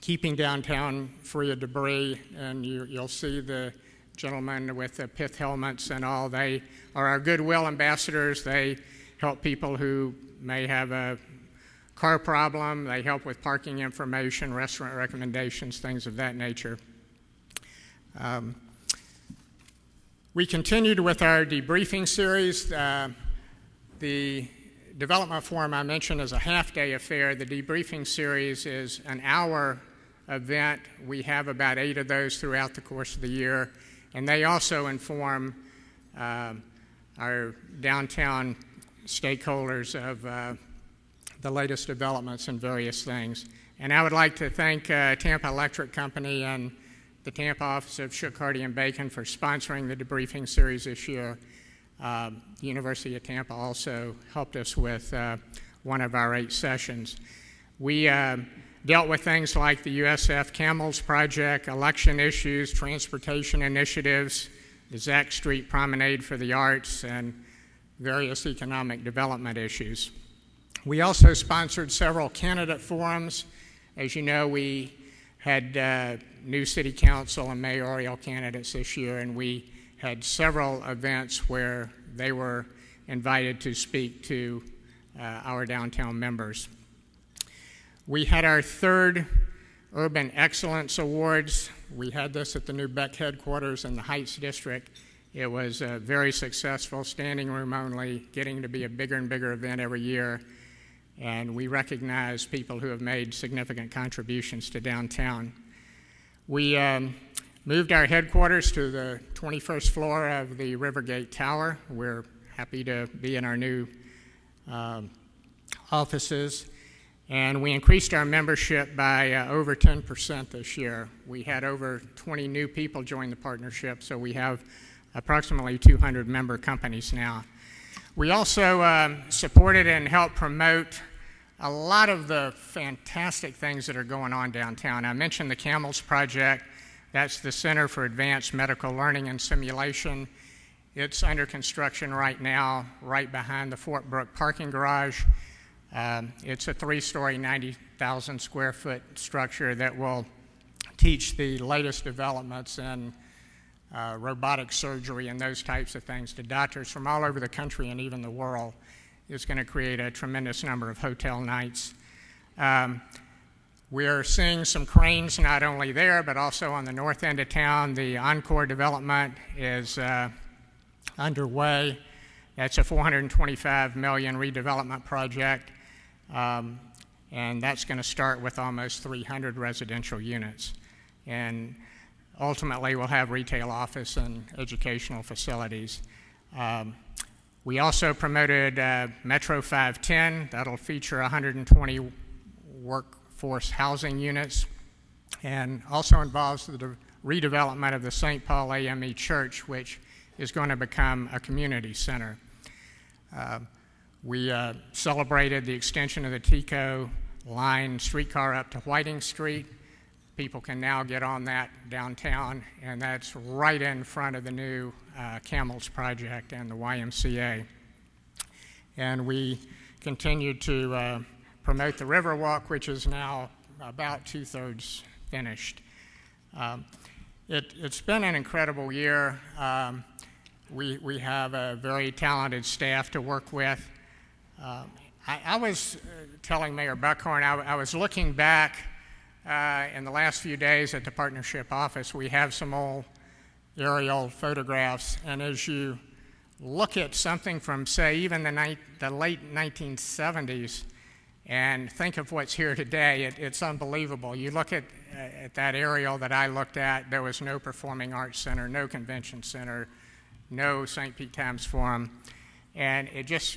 keeping downtown free of debris, and you'll see the gentlemen with the pith helmets and all. They are our goodwill ambassadors. They help people who may have a car problem. They help with parking information, restaurant recommendations, things of that nature. We continued with our debriefing series. The Development Forum I mentioned is a half-day affair. The debriefing series is an hour event. We have about 8 of those throughout the course of the year, and they also inform our downtown stakeholders of the latest developments and various things. And I would like to thank Tampa Electric Company and the Tampa office of Shook, Hardy, and Bacon for sponsoring the debriefing series this year. The University of Tampa also helped us with one of our 8 sessions. We dealt with things like the USF Camels Project, election issues, transportation initiatives, the Zach Street Promenade for the Arts, and various economic development issues. We also sponsored several candidate forums. As you know, we had new city council and mayoral candidates this year, and we had several events where they were invited to speak to our downtown members. We had our 3rd Urban Excellence Awards. We had this at the new Beck headquarters in the Heights District. It was very successful, standing room only, getting to be a bigger and bigger event every year. And we recognize people who have made significant contributions to downtown. We moved our headquarters to the 21st floor of the Rivergate Tower. We're happy to be in our new offices. And we increased our membership by over 10% this year. We had over 20 new people join the partnership, so we have approximately 200 member companies now. We also supported and helped promote a lot of the fantastic things that are going on downtown. I mentioned the Camels Project. That's the Center for Advanced Medical Learning and Simulation. It's under construction right now, right behind the Fort Brooke parking garage. It's a 3-story, 90,000 square foot structure that will teach the latest developments in robotic surgery and those types of things to doctors from all over the country and even the world. It's going to create a tremendous number of hotel nights. We're seeing some cranes not only there, but also on the north end of town. The Encore development is underway. That's a $425 million redevelopment project, and that's going to start with almost 300 residential units. and ultimately we'll have retail office and educational facilities. We also promoted Metro 510. That'll feature 120 workforce housing units, and also involves the redevelopment of the St. Paul AME Church, which is going to become a community center. We celebrated the extension of the TICO line streetcar up to Whiting Street. People can now get on that downtown, and that's right in front of the new Camels Project and the YMCA. And we continue to promote the Riverwalk, which is now about 2/3 finished. It's been an incredible year. We have a very talented staff to work with. I was telling Mayor Buckhorn, I was looking back in the last few days at the partnership office. We have some old aerial photographs, and as you look at something from, say, even the late 1970s and think of what's here today, it's unbelievable. You look at that aerial that I looked at, there was no performing arts center, no convention center, no St. Pete Times Forum, and it just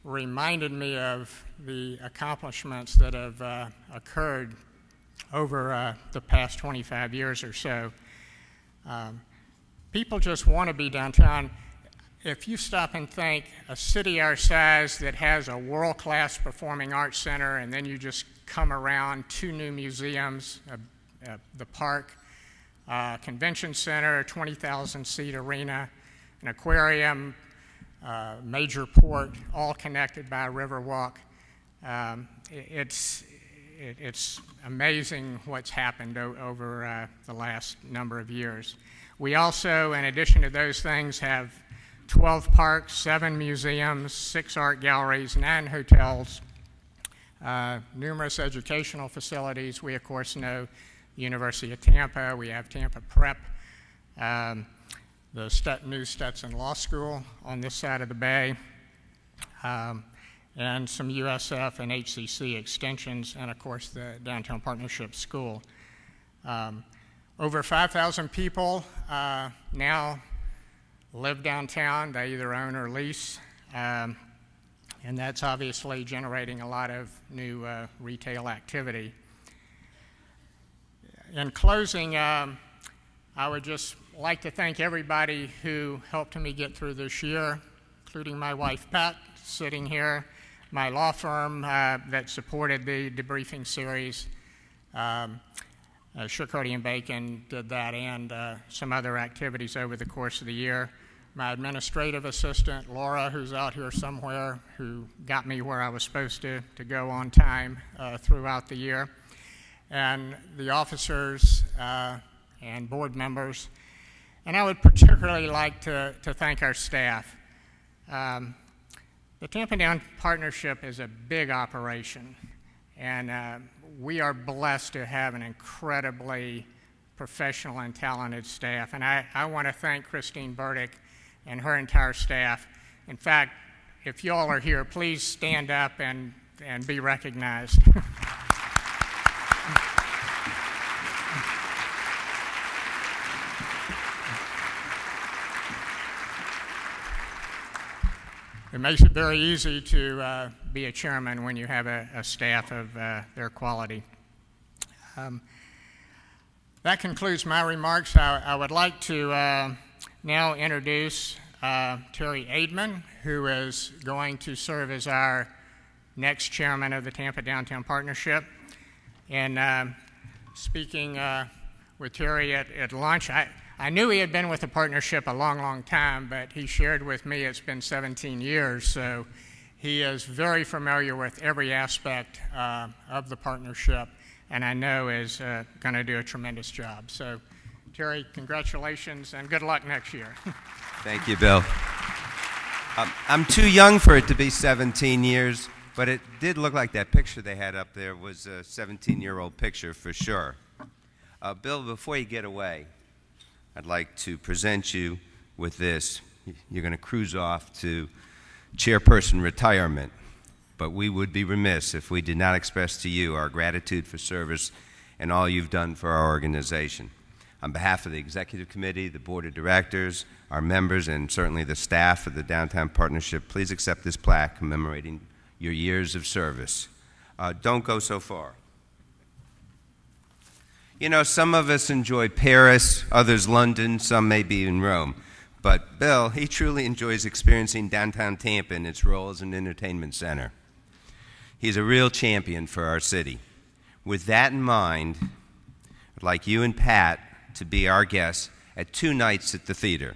reminded me of the accomplishments that have occurred over the past 25 years or so. People just want to be downtown. If you stop and think, a city our size that has a world-class performing arts center, and then you just come around 2 new museums, the park, convention center, 20,000-seat arena, an aquarium, major port, all connected by a river walk. It's amazing what's happened over the last number of years. We also, in addition to those things, have 12 parks, 7 museums, 6 art galleries, 9 hotels, numerous educational facilities. We, of course, know the University of Tampa. We have Tampa Prep, the new Stetson Law School on this side of the bay, and some USF and HCC extensions, and, of course, the Downtown Partnership School. Over 5,000 people now live downtown. They either own or lease, and that's obviously generating a lot of new retail activity. In closing, I would just like to thank everybody who helped me get through this year, including my wife, Pat, sitting here, my law firm that supported the debriefing series. Shirkody & Bacon did that, and some other activities over the course of the year. My administrative assistant, Laura, who's out here somewhere, who got me where I was supposed to go on time throughout the year, and the officers and board members. And I would particularly like to thank our staff. The Tampa Downtown Partnership is a big operation, and we are blessed to have an incredibly professional and talented staff. And I want to thank Christine Burdick and her entire staff. In fact, if you all are here, please stand up and be recognized. It makes it very easy to be a chairman when you have a staff of their quality. That concludes my remarks. I would like to now introduce Terry Aidman, who is going to serve as our next chairman of the Tampa Downtown Partnership. And speaking with Terry at lunch, I knew he had been with the partnership a long, long time, but he shared with me it's been 17 years, so he is very familiar with every aspect of the partnership, and I know is going to do a tremendous job. So, Terry, congratulations, and good luck next year. Thank you, Bill. I'm too young for it to be 17 years, but it did look like that picture they had up there was a 17-year-old picture for sure. Bill, before you get away, I'd like to present you with this. You're going to cruise off to chairperson retirement, but we would be remiss if we did not express to you our gratitude for service and all you've done for our organization. On behalf of the Executive Committee, the Board of Directors, our members, and certainly the staff of the Downtown Partnership, please accept this plaque commemorating your years of service. Don't go so far. You know, some of us enjoy Paris, others London, some maybe in Rome. But Bill, he truly enjoys experiencing downtown Tampa in its role as an entertainment center. He's a real champion for our city. With that in mind, I'd like you and Pat to be our guests at 2 nights at the theater.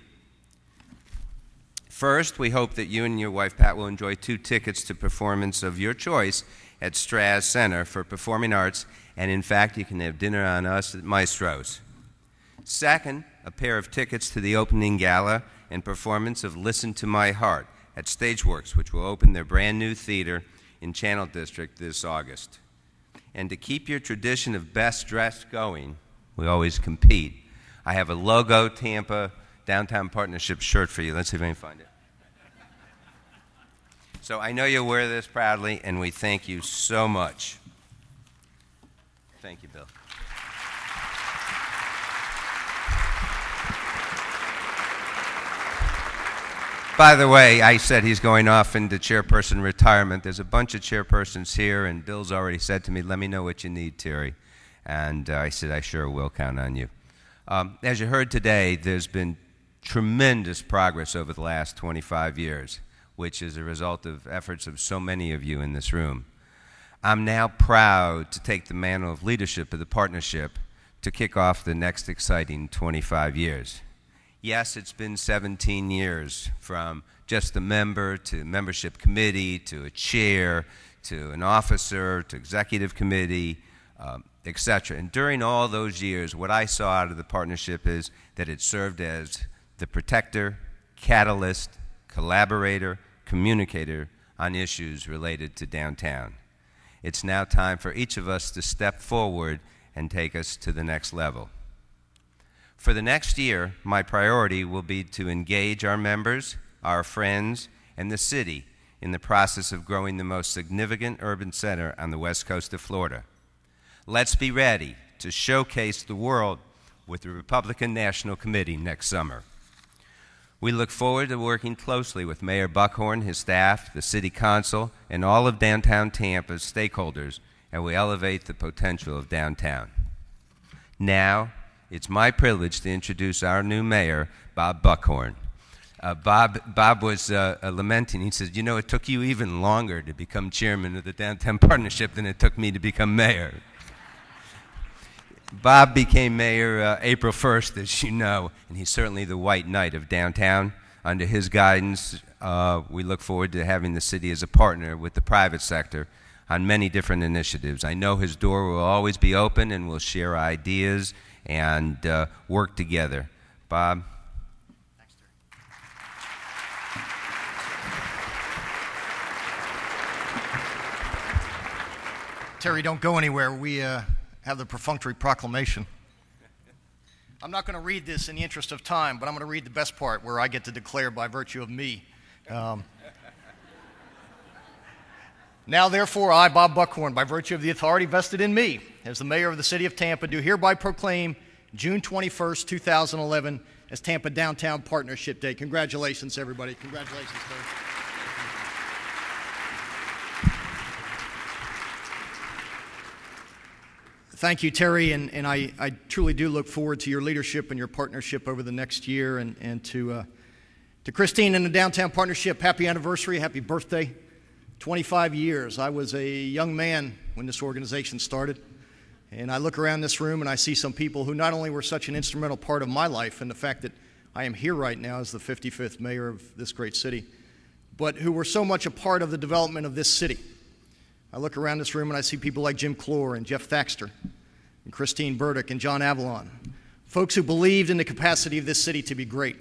First, we hope that you and your wife, Pat, will enjoy 2 tickets to performance of your choice at Straz Center for Performing Arts, and in fact, you can have dinner on us at Maestro's. Second, a pair of tickets to the opening gala and performance of Listen to My Heart at Stageworks, which will open their brand new theater in Channel District this August. And to keep your tradition of best dressed going, we always compete. I have a logo Tampa Downtown Partnership shirt for you. Let's see if I can find it. So I know you'll wear this proudly, and we thank you so much. Thank you, Bill. By the way, I said he's going off into chairperson retirement. There's a bunch of chairpersons here, and Bill's already said to me, let me know what you need, Terry. And I said, I sure will count on you. As you heard today, there's been tremendous progress over the last 25 years, which is a result of efforts of so many of you in this room. I'm now proud to take the mantle of leadership of the partnership to kick off the next exciting 25 years. Yes, it's been 17 years from just a member to membership committee to a chair to an officer to executive committee, etc. And during all those years, what I saw out of the partnership is that it served as the protector, catalyst, collaborator, communicator on issues related to downtown. It's now time for each of us to step forward and take us to the next level. For the next year, my priority will be to engage our members, our friends, and the city in the process of growing the most significant urban center on the west coast of Florida. Let's be ready to showcase the world with the Republican National Committee next summer. We look forward to working closely with Mayor Buckhorn, his staff, the City Council, and all of downtown Tampa's stakeholders, and we elevate the potential of downtown. Now, it's my privilege to introduce our new mayor, Bob Buckhorn. Bob was lamenting. He said, you know, it took you even longer to become chairman of the Downtown Partnership than it took me to become mayor. Bob became mayor April 1st, as you know, and he's certainly the white knight of downtown. Under his guidance, we look forward to having the city as a partner with the private sector on many different initiatives. I know his door will always be open, and we'll share ideas and work together. Bob? Thanks, Terry. Terry, don't go anywhere. We have the perfunctory proclamation. I'm not going to read this in the interest of time, but I'm going to read the best part where I get to declare by virtue of me. Now, therefore, I, Bob Buckhorn, by virtue of the authority vested in me as the mayor of the City of Tampa, do hereby proclaim June 21st, 2011 as Tampa Downtown Partnership Day. Congratulations, everybody. Congratulations, Terry. Thank you, Terry, and I truly do look forward to your leadership and your partnership over the next year, and to Christine and the Downtown Partnership, happy anniversary, happy birthday. 25 years. I was a young man when this organization started, and I look around this room and I see some people who not only were such an instrumental part of my life and the fact that I am here right now as the 55th mayor of this great city, but who were so much a part of the development of this city. I look around this room and I see people like Jim Clore and Jeff Thaxter and Christine Burdick and John Avalon, folks who believed in the capacity of this city to be great,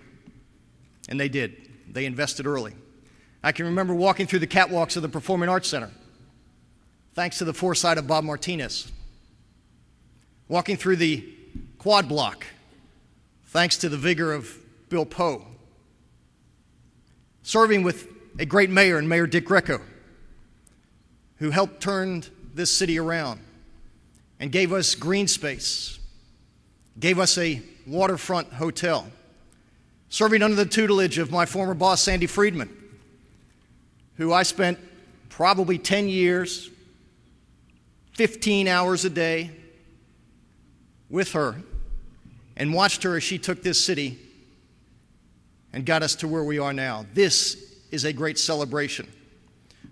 and they did. They invested early. I can remember walking through the catwalks of the Performing Arts Center, thanks to the foresight of Bob Martinez. Walking through the quad block, thanks to the vigor of Bill Poe. Serving with a great mayor and Mayor Dick Greco, who helped turn this city around and gave us green space, gave us a waterfront hotel, serving under the tutelage of my former boss, Sandy Friedman, who I spent probably 10 years, 15 hours a day with her and watched her as she took this city and got us to where we are now. This is a great celebration.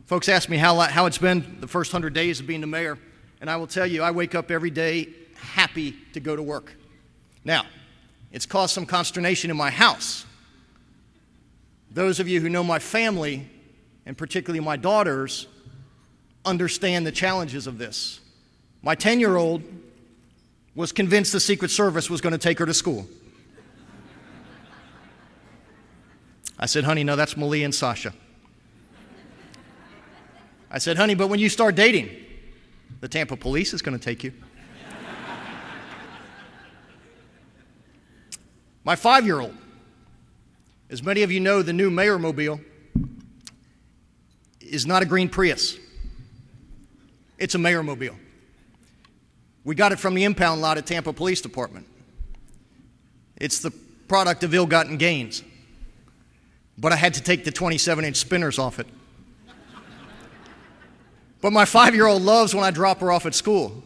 Folks ask me how it's been the first 100 days of being the mayor, and I will tell you, I wake up every day happy to go to work. Now, it's caused some consternation in my house. Those of you who know my family, and particularly my daughters, understand the challenges of this. My 10-year-old was convinced the Secret Service was going to take her to school. I said, honey, no, that's Malia and Sasha. I said, honey, but when you start dating, the Tampa police is going to take you. My 5-year-old, as many of you know, the new Mayor-mobile is not a green Prius. It's a Mayor-mobile. We got it from the impound lot at Tampa Police Department. It's the product of ill-gotten gains. But I had to take the 27-inch spinners off it. But my 5-year-old loves when I drop her off at school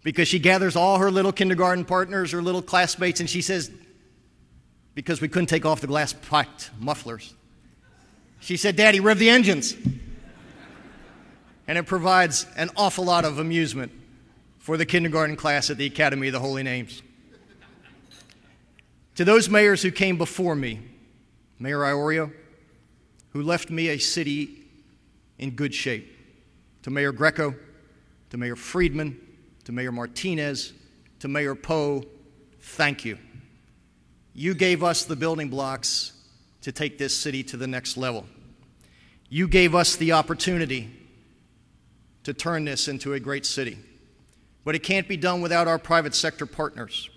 because she gathers all her little kindergarten partners, her little classmates, and she says, because we couldn't take off the glass-packed mufflers, she said, Daddy, rev the engines. And it provides an awful lot of amusement for the kindergarten class at the Academy of the Holy Names. To those mayors who came before me, Mayor Iorio, who left me a city in good shape, to Mayor Greco, to Mayor Friedman, to Mayor Martinez, to Mayor Poe, thank you. You gave us the building blocks to take this city to the next level. You gave us the opportunity to turn this into a great city. But it can't be done without our private sector partners.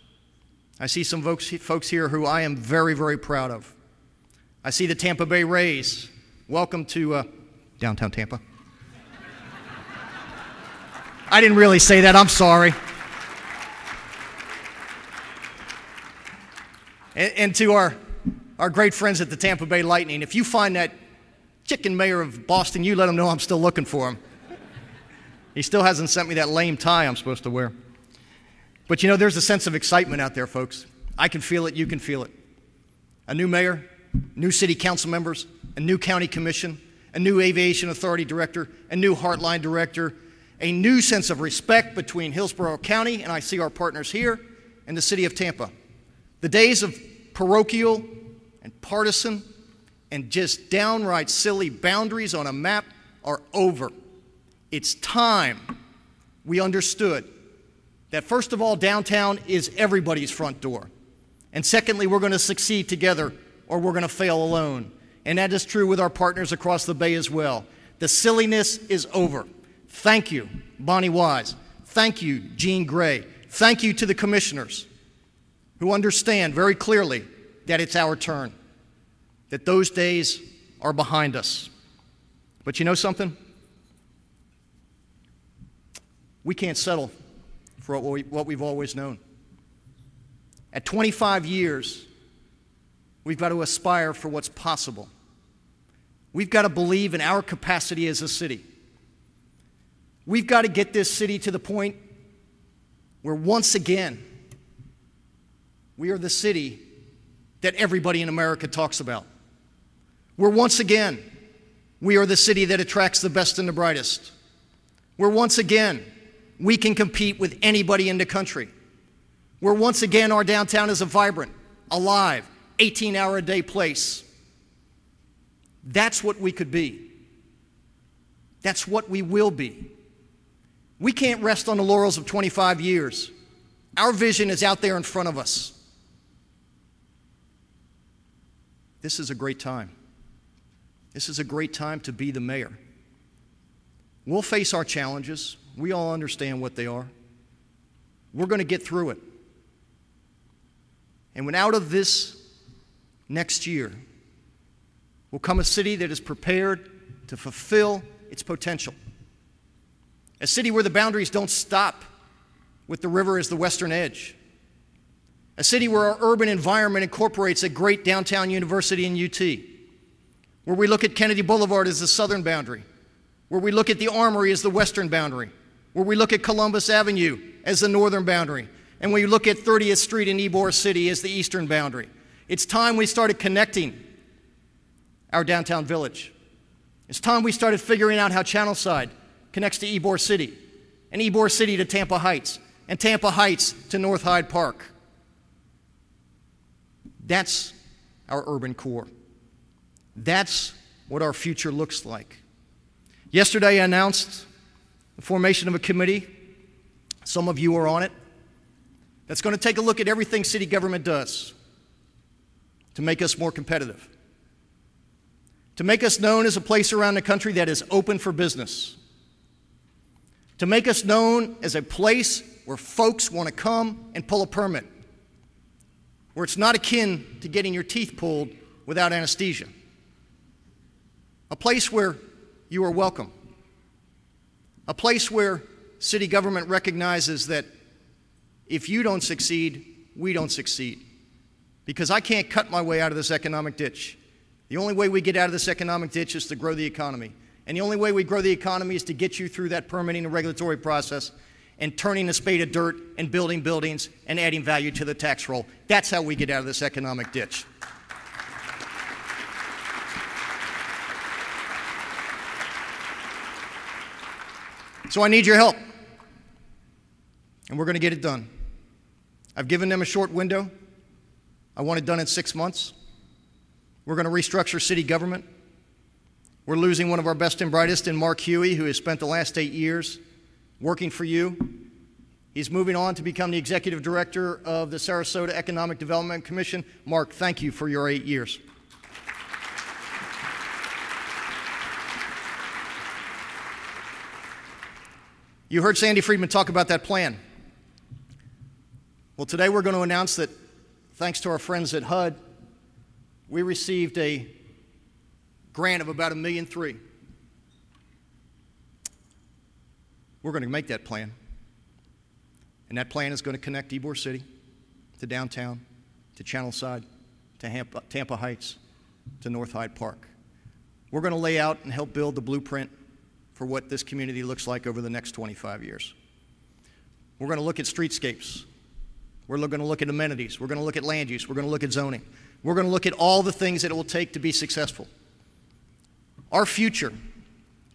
I see some folks here who I am very, very proud of. I see the Tampa Bay Rays. Welcome to downtown Tampa. I didn't really say that, I'm sorry. And to our great friends at the Tampa Bay Lightning, if you find that chicken mayor of Boston, you let him know I'm still looking for him. He still hasn't sent me that lame tie I'm supposed to wear. But you know, there's a sense of excitement out there, folks. I can feel it, you can feel it. A new mayor, new city council members, a new county commission, a new aviation authority director, a new Heartline director, a new sense of respect between Hillsborough County, and I see our partners here, and the city of Tampa. The days of parochial and partisan and just downright silly boundaries on a map are over. It's time we understood that, first of all, downtown is everybody's front door. And secondly, we're going to succeed together or we're going to fail alone. And that is true with our partners across the Bay as well. The silliness is over. Thank you, Bonnie Wise. Thank you, Jean Gray. Thank you to the commissioners who understand very clearly that it's our turn, that those days are behind us. But you know something? We can't settle for what we've always known. At 25 years, we've got to aspire for what's possible. We've got to believe in our capacity as a city. We've got to get this city to the point where once again, we are the city that everybody in America talks about. Where once again, we are the city that attracts the best and the brightest. Where once again, we can compete with anybody in the country. Where once again, our downtown is a vibrant, alive, 18-hour-a-day place. That's what we could be. That's what we will be. We can't rest on the laurels of 25 years. Our vision is out there in front of us. This is a great time. This is a great time to be the mayor. We'll face our challenges. We all understand what they are. We're going to get through it. And when out of this next year will come a city that is prepared to fulfill its potential. A city where the boundaries don't stop with the river as the western edge. A city where our urban environment incorporates a great downtown university in UT, where we look at Kennedy Boulevard as the southern boundary, where we look at the Armory as the western boundary, where we look at Columbus Avenue as the northern boundary, and we look at 30th Street in Ybor City as the eastern boundary. It's time we started connecting our downtown village. It's time we started figuring out how Channelside connects to Ybor City, and Ybor City to Tampa Heights, and Tampa Heights to North Hyde Park. That's our urban core. That's what our future looks like. Yesterday, I announced the formation of a committee. Some of you are on it. That's going to take a look at everything city government does to make us more competitive, to make us known as a place around the country that is open for business, to make us known as a place where folks want to come and pull a permit, where it's not akin to getting your teeth pulled without anesthesia, a place where you are welcome, a place where city government recognizes that if you don't succeed, we don't succeed. Because I can't cut my way out of this economic ditch. The only way we get out of this economic ditch is to grow the economy. And the only way we grow the economy is to get you through that permitting and regulatory process and turning a spade of dirt and building buildings and adding value to the tax roll. That's how we get out of this economic ditch. So I need your help. And we're going to get it done. I've given them a short window. I want it done in 6 months. We're going to restructure city government. We're losing one of our best and brightest in Mark Huey, who has spent the last 8 years working for you. He's moving on to become the executive director of the Sarasota Economic Development Commission. Mark, thank you for your 8 years. You heard Sandy Friedman talk about that plan. Well, today we're going to announce that, thanks to our friends at HUD, we received a grant of about $1.3 million. We're going to make that plan. And that plan is going to connect Ybor City to downtown, to Channelside, to Tampa Heights, to North Hyde Park. We're going to lay out and help build the blueprint for what this community looks like over the next 25 years. We're going to look at streetscapes. We're going to look at amenities. We're going to look at land use. We're going to look at zoning. We're going to look at all the things that it will take to be successful. Our future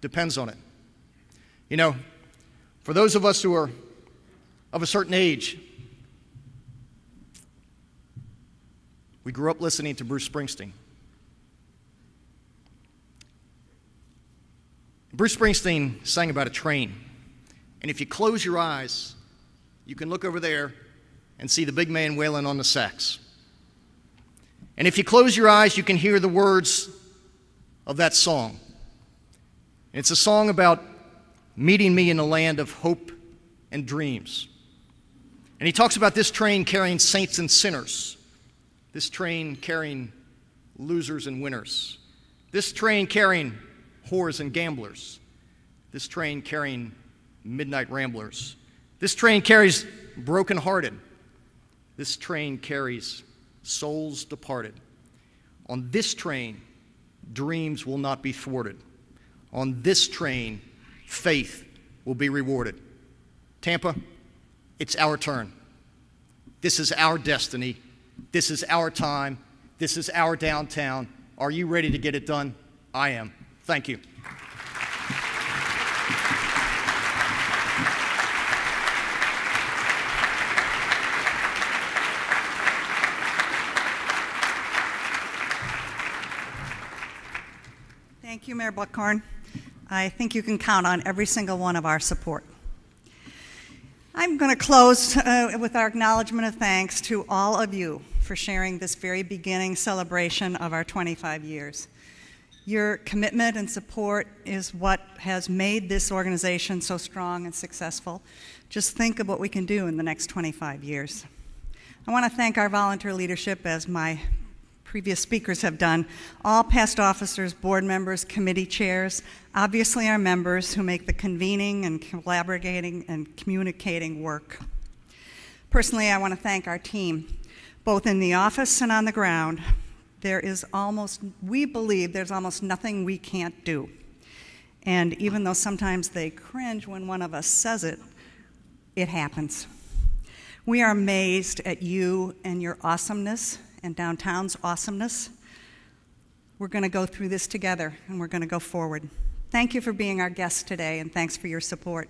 depends on it. You know, for those of us who are of a certain age, we grew up listening to Bruce Springsteen. Bruce Springsteen sang about a train. And if you close your eyes, you can look over there and see the big man wailing on the sax. And if you close your eyes, you can hear the words of that song. It's a song about meeting me in a land of hope and dreams. And he talks about this train carrying saints and sinners, this train carrying losers and winners, this train carrying whores and gamblers, this train carrying midnight ramblers, this train carries brokenhearted, this train carries souls departed. On this train, dreams will not be thwarted. On this train, faith will be rewarded. Tampa, it's our turn. This is our destiny. This is our time. This is our downtown. Are you ready to get it done? I am. Thank you. Thank you, Mayor Buckhorn. I think you can count on every single one of our support. I'm going to close with our acknowledgement of thanks to all of you for sharing this very beginning celebration of our 25 years. Your commitment and support is what has made this organization so strong and successful. Just think of what we can do in the next 25 years. I want to thank our volunteer leadership, as my previous speakers have done, all past officers, board members, committee chairs, obviously our members who make the convening and collaborating and communicating work Personally, I want to thank our team, both in the office and on the ground. We believe there's almost nothing we can't do. And even though sometimes they cringe when one of us says it, it happens. We are amazed at you and your awesomeness and downtown's awesomeness. We're going to go through this together, and we're going to go forward. Thank you for being our guests today, and thanks for your support.